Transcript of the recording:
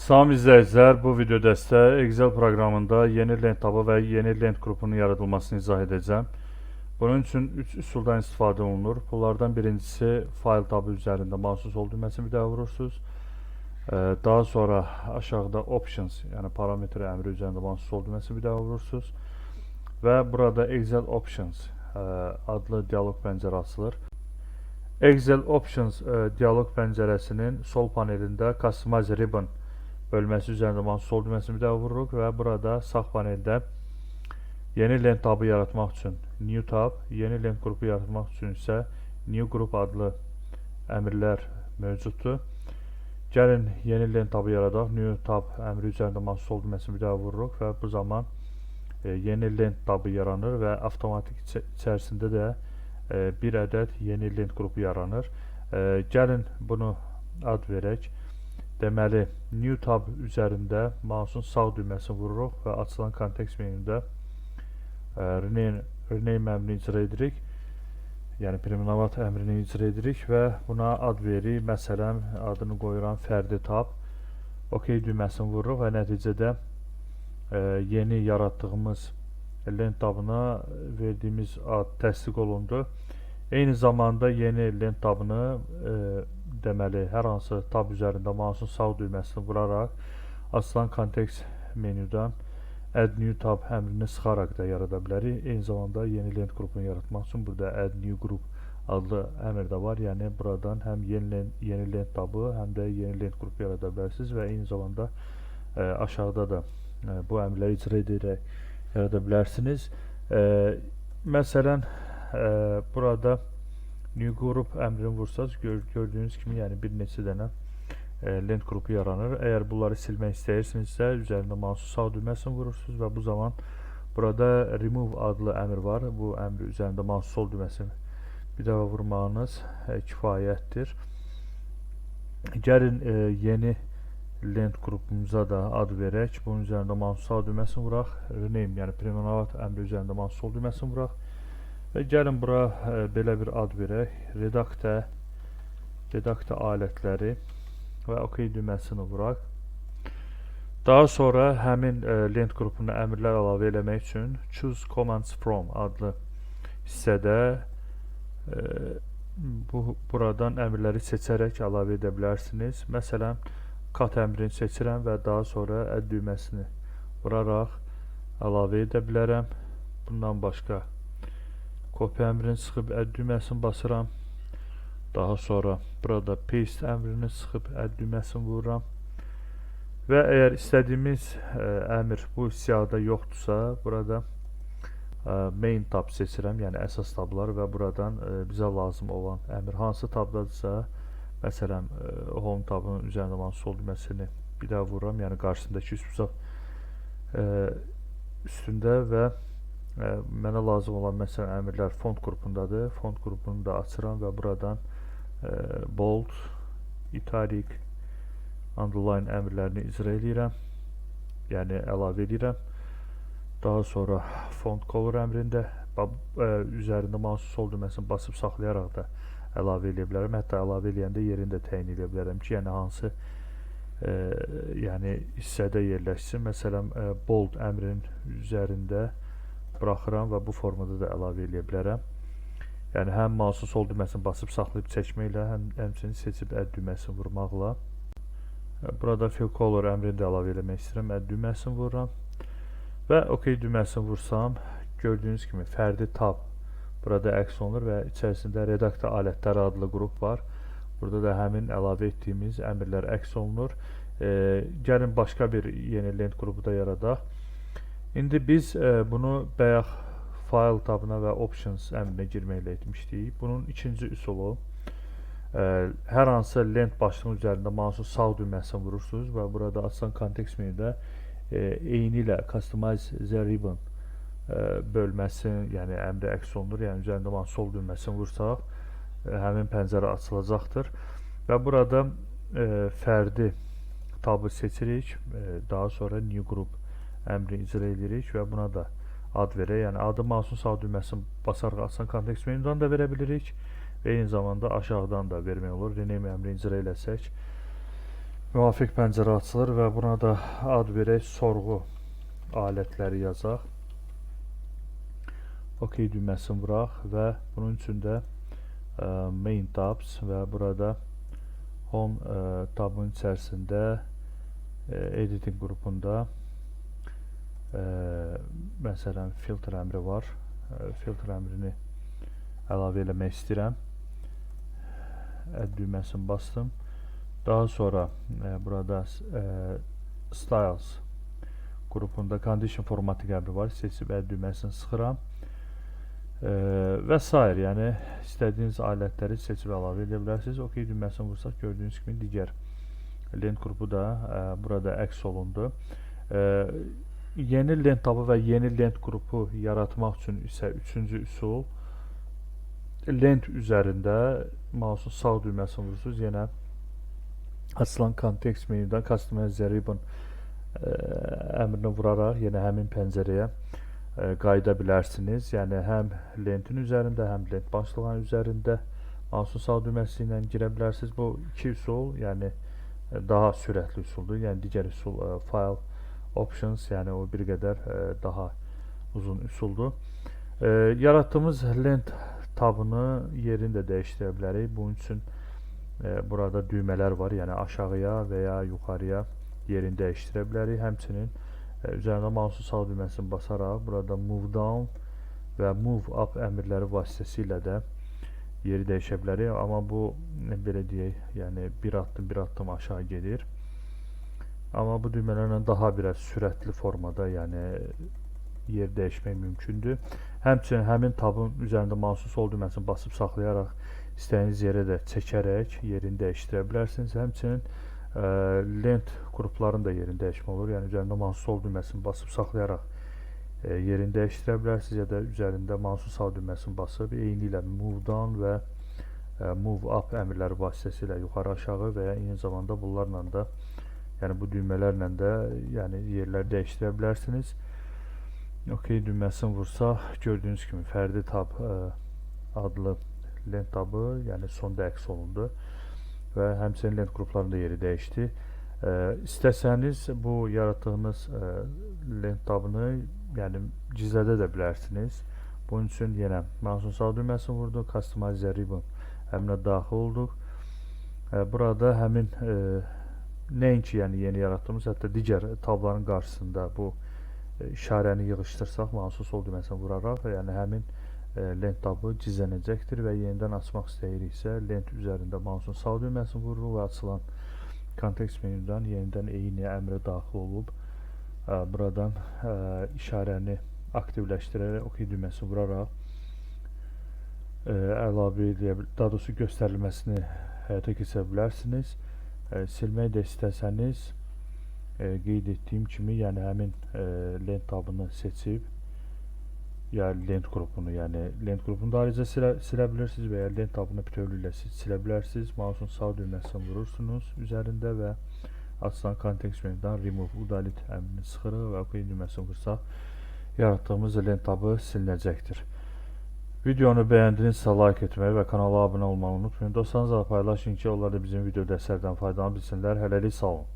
Salam izləyicilər, bu video dəstə Excel proqramında yeni lent tabı və yeni lent qrupunun yaradılmasını izah edəcəm. Bunun üçün 3 üsuldan istifadə olunur. Bunlardan birincisi fayl tabı üzərində mausun sol düyməsini bir daha vurursunuz. Daha sonra aşağıda options, yəni parametre əmri üzərində mausun sol düyməsini bir daha vurursunuz. Və burada Excel options adlı dialoq pəncərə açılır. Excel options dialoq pəncərəsinin sol panelində customize ribbon bölməsi üzərində mausun sol düyməsini bir daha vururuq və burada sağ paneldə yeni lent tabı yaratmaq üçün new tab, yeni lent qrupu yaratmaq üçün isə new group adlı əmrlər mövcuddur. Gəlin yeni lent tabı yaradaq. New tab əmri üzərində mausun sol düyməsini bir daha vururuq və bu zaman yeni lent tabı yaranır və avtomatik içərisində də bir ədəd yeni lent qrupu yaranır. Gəlin bunu ad verək. Deməli, New tab üzərində mausun sağ düyməsini vururuq və açılan kontekst menüdə rename əmrini icra edirik. Yəni, prenumerat əmrini icra edirik və buna ad veririk. Məsələn, adını qoyuram fərdi tab. OK düyməsini vururuq və nəticədə yeni yaratdığımız lent tabına verdiyimiz ad təsdiq olundu. Eyni zamanda yeni lent tabını deməli, hər hansı tab üzərində mausun sağ düyməsini vuraraq açılan kontekst menüdən add new tab əmrini sıxaraq da yarada bilərik. Eyni zamanda yeni lent qrupunu yaratmaq üçün burada add new group adlı əmr də var. Yəni, buradan həm yeni lent tabı, həm də yeni lent qrupu yarada bilərsiniz və eyni zamanda aşağıda da bu əmrləri icra edərək yarada bilərsiniz. Məsələn, burada new group əmrini vursanız gördüyünüz kimi, yəni bir neçə dənə lent qrupu yaranır. Əgər bunları silmək istəyirsinizsə, üzərində mausun sağ düyməsini vurursunuz və bu zaman burada remove adlı əmr var. Bu əmri üzərində mausun sol düyməsini bir dəfə vurmağınız kifayətdir. Gəlin yeni lent qrupumuza da ad verək. Bunun üzərində mausun sağ düyməsini vuraq. Rename, yəni prenumerat əmri üzərində mausun sol düyməsini vuraq. Və gəlin bura belə bir ad verək. Redakta alətləri və OK düyməsini vuraq. Daha sonra həmin lent qrupuna əmrlər əlavə eləmək üçün choose commands from adlı hissədə buradan əmrləri seçərək əlavə edə bilərsiniz. Məsələn, cut əmrini seçirəm və daha sonra add düyməsini vuraraq əlavə edə bilərəm. Bundan başqa copy əmrini sıxıb add düyməsini basıram. Daha sonra burada paste əmrini sıxıb add düyməsini vururam. Və əgər istədiyimiz əmr bu siyahıda yoxdursa, burada main tab seçirəm, yəni əsas tablar və buradan bizə lazım olan əmr hansı tabdadırsa, məsələn, home tabının üzərində olan sol düyməsini bir daha vururam, yəni qarşısındakı üstündə və mənə lazım olan məsələn əmrlər font qrupundadır. Font qrupunu da açıram və buradan bold, italic, underline əmrlərini icra edirəm, yəni əlavə edirəm. Daha sonra font color əmrində üzərində mausun sol düyməsini basıb saxlayaraq da əlavə edə bilərəm. Hətta əlavə eləyəndə yerini də təyin edə bilərəm ki, yəni hansı hissədə yerləşsin. Məsələn, bold əmrinin üzərində buraxıram və bu formada da əlavə edə bilərəm. Yəni, həm mausun sol düyməsini basıb saxlayıb çəkməklə, həmçinin seçib add düyməsini vurmaqla. Burada fill color əmrini də əlavə eləmək istəyirəm. Add düyməsini vururam və OK düyməsini vursam, gördüyünüz kimi fərdi tab burada əks olunur və içərisində redakta alətləri adlı qrup var. Burada da həmin əlavə etdiyimiz əmrlər əks olunur. Gəlin başqa bir yeni lent qrupu da yaradaq. İndi biz bunu bayaq file tabına və options əmrinə girməklə etmişdik. Bunun ikinci üsulu, hər hansı lent başlığının üzərində mausun sağ düyməsini vurursunuz və burada açılan kontekst menüdə eyni ilə customize the ribbon bölməsi, yəni əmri əks olunur. Yəni üzərində mausun sol düyməsini vursaq, həmin pəncərə açılacaqdır. Və burada fərdi tabı seçirik, daha sonra new group əmri icra edirik və buna da ad verək. Yəni, adı mausun sağ düyməsini basaraq açılan kontekst menüdən də verə bilirik və eyni zamanda aşağıdan da vermək olur. Rename əmrini icra eləsək, Müvafiq pəncərə açılır və buna da ad verək, sorğu alətləri yazaq. OK düyməsini vuraq və bunun üçün də main tabs və burada home tabın içərisində editing qrupunda məsələn filtr əmri var. Filtr əmrini əlavə eləmək istəyirəm. Add düyməsini bastım. Daha sonra burada styles qrupunda condition formatting əmri var. Seçib add düyməsini sıxıram. Və s. yəni istədiyiniz alətləri seçib əlavə edə bilərsiniz. OK düyməsini vursaq, gördüyünüz kimi digər lent qrupu da burada əks olundu. Yeni lent tabı və yeni lent qrupu yaratmaq üçün isə üçüncü üsul, lent üzərində mouse'un sağ düyməsini vurursunuz. Yenə açılan kontekst menyudan Customize Ribbon əmrini vuraraq yenə həmin pəncərəyə qayıda bilərsiniz. Yəni həm lentin üzərində, həm lent başlığının üzərində mouse'un sağ düyməsi ilə girə bilərsiniz. Bu iki üsul, yəni daha sürətli üsuldur. Yəni digər üsul File Options, yəni o bir qədər daha uzun üsuldur. Yaratdığımız lent tabını yerini də dəyişdirə bilərik. Bunun üçün burada düymələr var, yəni aşağıya və ya yuxarıya yerini dəyişdirə bilərik. Həmçinin üzərində mouse'un sağ düyməsini basaraq burada Move Down və Move Up əmrləri vasitəsilə də yeri dəyişə bilərik. Amma bu, belə deyək, yəni bir addım aşağı gedir. Amma bu düymələrlə daha biraz sürətli formada, yəni yer dəyişmək mümkündür. Həmçinin həmin tabın üzərində mouse'un sol düyməsini basıb saxlayaraq istədiyiniz yerə də çəkərək yerini dəyişdirə bilərsiniz. Həmçinin lent qrupların da yerini dəyişmə olur. Yəni üzərində mouse'un sol düyməsini basıb saxlayaraq yerini dəyişdirə bilərsiniz, ya da üzərində mouse'un sağ düyməsini basıb eyni ilə Move Down və Move Up əmrləri vasitəsilə yuxarı aşağı və ya eyni zamanda bunlarla da, yəni bu düymələrlə də yəni yerləri dəyişdirə bilərsiniz. OK düyməsini vursaq, gördüyünüz kimi fərdi tab adlı lent tabı, yəni sonda əks olundu və həmçinin lent qruplarında yeri dəyişdi. İstəsəniz bu yaratdığınız lent tabını yəni gizlədə də bilərsiniz. Bunun üçün yenə mouse'un sağ düyməsini vurduq, Customize Ribbon əmrinə daxil olduq. Burada həmin nəinki yəni yeni yaratdığımız, hətta digər tabların qarşısında bu işarəni yığışdırsaq, mouse'un sol düyməsini vuraraq, yəni həmin lent tabı gizlənəcəkdir və yenidən açmaq istəyiriksə, lent üzərində mouse'un sağ düyməsini vururuq və açılan kontekst menyudan yenidən eyni əmrə daxil olub buradan işarəni aktivləşdirərək OK düyməsini vuraraq əlavə edə, daha doğrusu göstərilməsini həyata keçirə bilərsiniz. Silmək də istəsəniz, qeyd etdiyim kimi, yəni həmin lent tabını seçib, yəni lent qrupunu, yəni lent qrupunu da ayrıca silə bilirsiniz və ya lent tabını bütövlüklə silə bilərsiniz. Mouse'un sağ düyməsini vurursunuz üzərində və açılan kontekst menyudan Remove Udalite əmrini sıxırıq və OK düyməsini vursaq, yaratdığımız lent tabı silinəcəkdir. Videonu bəyəndinizsə like etməyi və kanala abunə olmağı unutmayın. Dostlarınızla paylaşın ki, onlar da bizim videoda əsərdən faydalanıb bilsinlər. Hələlik sağ olun.